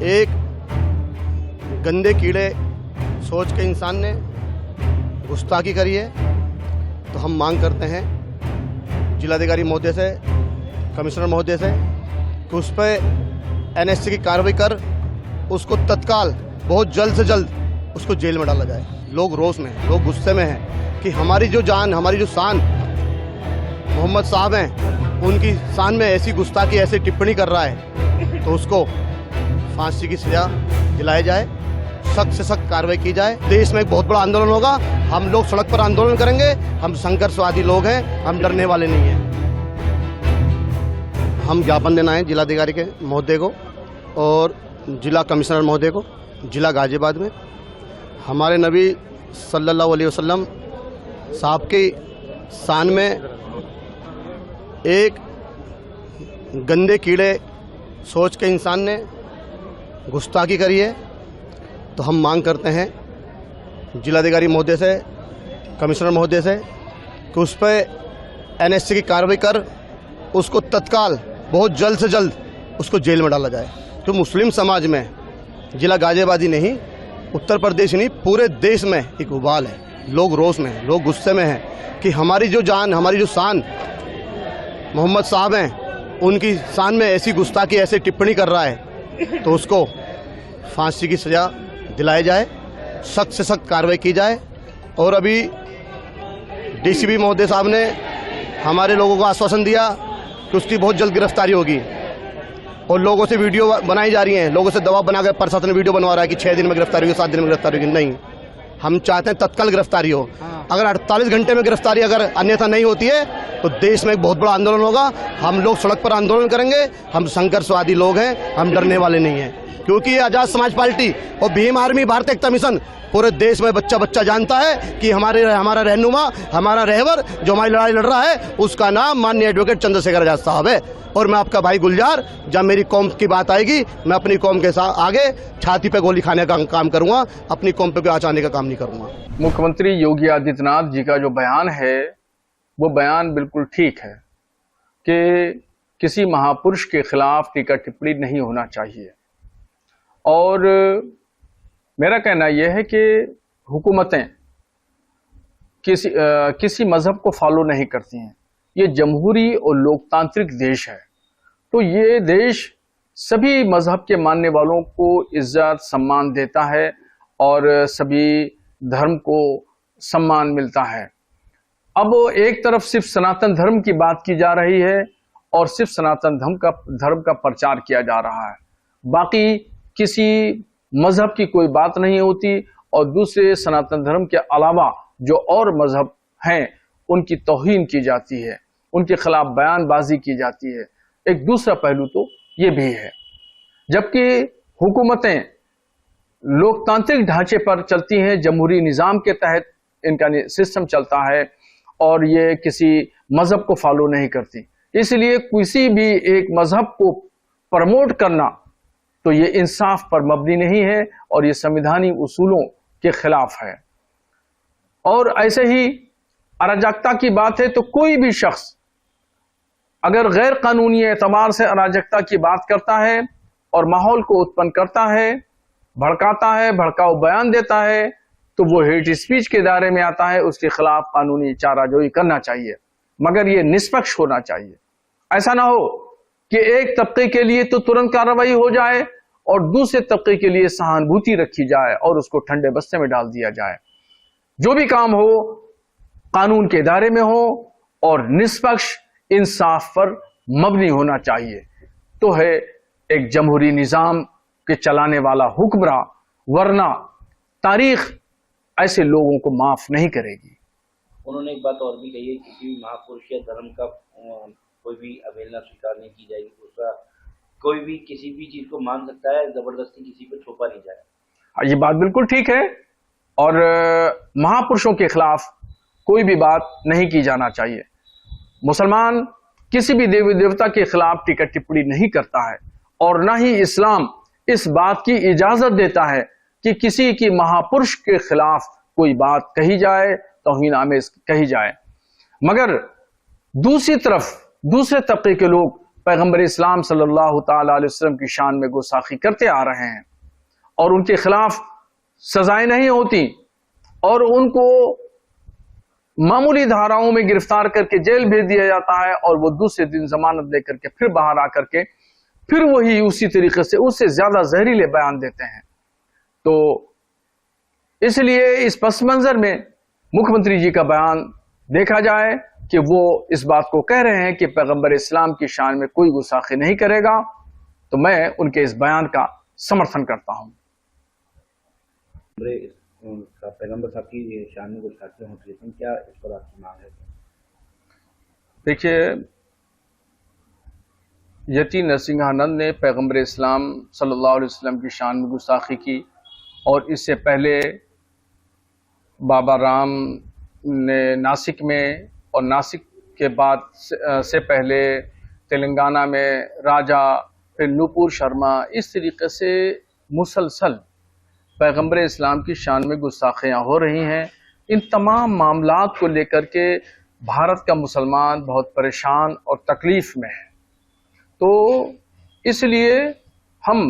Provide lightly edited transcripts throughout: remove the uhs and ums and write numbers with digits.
एक गंदे कीड़े सोच के इंसान ने गुस्ताखी करी है, तो हम मांग करते हैं जिलाधिकारी महोदय से, कमिश्नर महोदय से कि उस पर एनएससी की कार्रवाई कर उसको तत्काल बहुत जल्द से जल्द उसको जेल में डाला जाए। लोग रोष में हैं, लोग गुस्से में हैं कि हमारी जो जान, हमारी जो शान मोहम्मद साहब हैं, उनकी शान में ऐसी गुस्ताखी, ऐसी टिप्पणी कर रहा है, तो उसको फांसी की सजा दिलाई जाए, सख्त से सख्त कार्रवाई की जाए। देश में एक बहुत बड़ा आंदोलन होगा, हम लोग सड़क पर आंदोलन करेंगे, हम संघर्षवादी लोग हैं, हम डरने वाले नहीं हैं। हम ज्ञापन देना है जिलाधिकारी के महोदय को और जिला कमिश्नर महोदय को, जिला गाजियाबाद में हमारे नबी सल्लल्लाहु अलैहि वसल्लम साहब की शान में एक गंदे कीड़े सोच के इंसान ने गुस्ताखी करी है, तो हम मांग करते हैं जिलाधिकारी महोदय से, कमिश्नर महोदय से कि उस पर एनएससी की कार्रवाई कर उसको तत्काल बहुत जल्द से जल्द उसको जेल में डाला जाए। तो मुस्लिम समाज में जिला गाजियाबाद ही नहीं, उत्तर प्रदेश नहीं, पूरे देश में एक उबाल है। लोग रोष में हैं, लोग गुस्से में हैं कि हमारी जो जान, हमारी जो शान मोहम्मद साहब हैं, उनकी शान में ऐसी गुस्ताखी, ऐसी टिप्पणी कर रहा है, तो उसको फांसी की सजा दिलाई जाए, सख्त से सख्त कार्रवाई की जाए। और अभी डीसीपी महोदय साहब ने हमारे लोगों को आश्वासन दिया कि उसकी बहुत जल्द गिरफ्तारी होगी, और लोगों से वीडियो बनाई जा रही हैं, लोगों से दबाव बनाकर प्रशासन वीडियो बनवा रहा है कि 6 दिन में गिरफ्तारी होगी, 7 दिन में गिरफ्तारी होगी। नहीं, हम चाहते हैं तत्काल गिरफ्तारी हो। अगर 48 घंटे में गिरफ्तारी अगर अन्यथा नहीं होती है, तो देश में एक बहुत बड़ा आंदोलन होगा, हम लोग सड़क पर आंदोलन करेंगे, हम संघर्षवादी लोग हैं, हम डरने वाले नहीं हैं। क्योंकि ये आज़ाद समाज पार्टी और भीम आर्मी भारत एकता मिशन पूरे देश में बच्चा बच्चा जानता है कि हमारा रहनुमा, हमारा रहबर जो हमारी लड़ाई लड़ रहा है, उसका नाम माननीय एडवोकेट चंद्रशेखर आजाद साहब है। और मैं आपका भाई गुलजार, जब मेरी कौम की बात आएगी, मैं अपनी कौम के साथ आगे छाती पे गोली खाने का काम करूंगा, अपनी कौम पे आँच आने का काम नहीं करूंगा। मुख्यमंत्री योगी आदित्यनाथ जी का जो बयान है, वो बयान बिल्कुल ठीक है कि किसी महापुरुष के खिलाफ टीका टिप्पणी नहीं होना चाहिए। और मेरा कहना यह है कि हुकूमतें किसी मजहब को फॉलो नहीं करती हैं। ये जमहूरी और लोकतांत्रिक देश है, तो ये देश सभी मजहब के मानने वालों को इज्जत सम्मान देता है और सभी धर्म को सम्मान मिलता है। अब एक तरफ सिर्फ सनातन धर्म की बात की जा रही है और सिर्फ सनातन धर्म का प्रचार किया जा रहा है, बाकी किसी मजहब की कोई बात नहीं होती, और दूसरे सनातन धर्म के अलावा जो और मजहब हैं उनकी तौहीन की जाती है, उनके खिलाफ बयानबाजी की जाती है। एक दूसरा पहलू तो ये भी है, जबकि हुकूमतें लोकतांत्रिक ढांचे पर चलती हैं, जमहूरी निज़ाम के तहत इनका सिस्टम चलता है और ये किसी मजहब को फॉलो नहीं करती। इसलिए किसी भी एक मजहब को प्रमोट करना तो ये इंसाफ पर मबनी नहीं है और ये संविधानिक उसूलों के खिलाफ है। और ऐसे ही अराजकता की बात है, तो कोई भी शख्स अगर गैर कानूनी एतबार से अराजकता की बात करता है और माहौल को उत्पन्न करता है, भड़काता है, भड़काऊ बयान देता है, तो वो हेट स्पीच के दायरे में आता है। उसके खिलाफ कानूनी चाराजोई करना चाहिए, मगर ये निष्पक्ष होना चाहिए। ऐसा ना हो कि एक तबके के लिए तो तुरंत कार्रवाई हो जाए और दूसरे तबके के लिए सहानुभूति रखी जाए और उसको ठंडे बस्ते में डाल दिया जाए। जो भी काम हो कानून के दायरे में हो और निष्पक्ष इंसाफ पर मबनी होना चाहिए, तो है एक जमहूरी निजाम के चलाने वाला हुक्मरान, वरना तारीख ऐसे लोगों को माफ नहीं करेगी। उन्होंने एक बात और भी कही है, किसी भी महापुरुष या धर्म का कोई भी अवहेलना स्वीकार नहीं की जाएगी। दूसरा, कोई भी किसी भी चीज को मान सकता है, जबरदस्ती किसी पे थोपा नहीं जाए। ये बात बिल्कुल ठीक है, और महापुरुषों के खिलाफ कोई भी बात नहीं की जाना चाहिए। मुसलमान किसी भी देवी देवता के खिलाफ टीका टिप्पणी नहीं करता है, और ना ही इस्लाम इस बात की इजाजत देता है कि किसी की महापुरुष के खिलाफ कोई बात कही जाए, तौहीन आमेज कही जाए। मगर दूसरी तरफ दूसरे तबके के लोग पैगंबर इस्लाम सल्लल्लाहु ताला अलैहि वसल्लम की शान में गुस्ताखी करते आ रहे हैं और उनके खिलाफ सजाएं नहीं होती और उनको मामूली धाराओं में गिरफ्तार करके जेल भेज दिया जाता है और वो दूसरे दिन जमानत लेकर के फिर बाहर आकर के फिर वही उसी तरीके से उससे ज्यादा जहरीले बयान देते हैं। तो इसलिए इस पस मंजर में मुख्यमंत्री जी का बयान देखा जाए कि वो इस बात को कह रहे हैं कि पैगंबर इस्लाम की शान में कोई गुस्ताखी नहीं करेगा, तो मैं उनके इस बयान का समर्थन करता हूं। पैगंबर साहब की शान में गुस्ताखी होती है, क्या इस पर आपकी मांग है? देखिए, यति नरसिंहानंद ने पैगंबर इस्लाम सल्लल्लाहु अलैहि वसल्लम की शान में गुस्ताखी की और इससे पहले बाबा राम ने नासिक में और नासिक के बाद से पहले तेलंगाना में राजा, फिर नूपुर शर्मा, इस तरीके से मुसलसल पैगंबर इस्लाम की शान में गुस्ताखियाँ हो रही हैं। इन तमाम मामलात को लेकर के भारत का मुसलमान बहुत परेशान और तकलीफ में है। तो इसलिए हम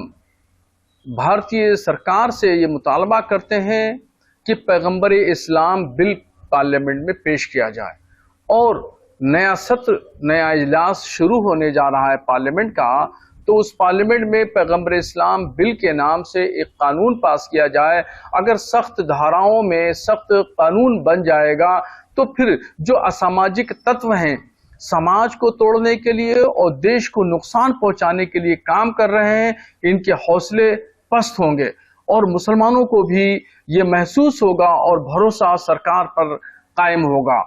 भारतीय सरकार से ये मुतालबा करते हैं कि पैगंबर इस्लाम बिल पार्लियामेंट में पेश किया जाए और नया सत्र, नया इजलास शुरू होने जा रहा है पार्लियामेंट का, तो उस पार्लियामेंट में पैगंबर इस्लाम बिल के नाम से एक कानून पास किया जाए। अगर सख्त धाराओं में सख्त कानून बन जाएगा तो फिर जो असामाजिक तत्व हैं, समाज को तोड़ने के लिए और देश को नुकसान पहुंचाने के लिए काम कर रहे हैं, इनके हौसले पस्त होंगे और मुसलमानों को भी ये महसूस होगा और भरोसा सरकार पर कायम होगा।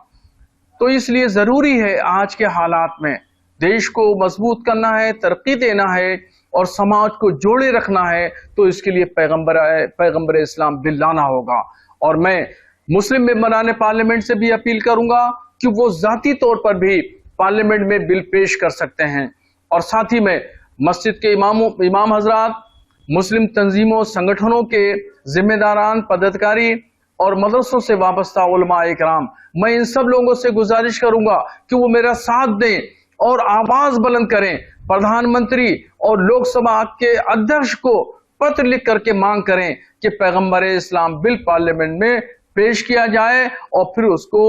तो इसलिए जरूरी है आज के हालात में देश को मजबूत करना है, तरक्की देना है और समाज को जोड़े रखना है, तो इसके लिए पैगंबर इस्लाम बिल लाना होगा। और मैं मुस्लिम मेंबरान पार्लियामेंट से भी अपील करूंगा कि वो जाती तौर पर भी पार्लियामेंट में बिल पेश कर सकते हैं और साथ ही में मस्जिद के इमाम हजरात, मुस्लिम तंजीमों संगठनों के जिम्मेदारान पदाधिकारी और मदरसों से वाबस्ता उलमा इकराम, मैं इन सब लोगों से गुजारिश करूंगा कि वो मेरा साथ दें और आवाज बुलंद करें। प्रधानमंत्री और लोकसभा के अध्यक्ष को पत्र लिख करके मांग करें कि पैगंबर इस्लाम बिल पार्लियामेंट में पेश किया जाए और फिर उसको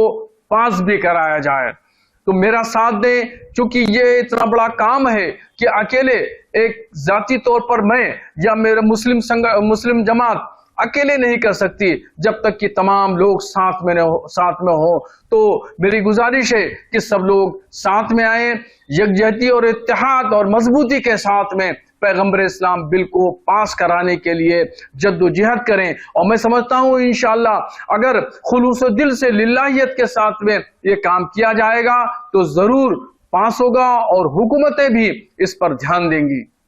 पास भी कराया जाए। तो मेरा साथ दें, क्योंकि ये इतना बड़ा काम है कि अकेले एक जाती तौर पर मैं या मेरा मुस्लिम जमात अकेले नहीं कर सकती, जब तक कि तमाम लोग साथ में हो। तो मेरी गुजारिश है कि सब लोग साथ में आए, यकजहती और इत्तेहाद और मजबूती के साथ में पैगंबर इस्लाम बिल को पास कराने के लिए जद्दोजहद करें। और मैं समझता हूं इंशाअल्लाह अगर खुलूस दिल से लिल्लाहियत के साथ में ये काम किया जाएगा तो जरूर पास होगा और हुकूमतें भी इस पर ध्यान देंगी।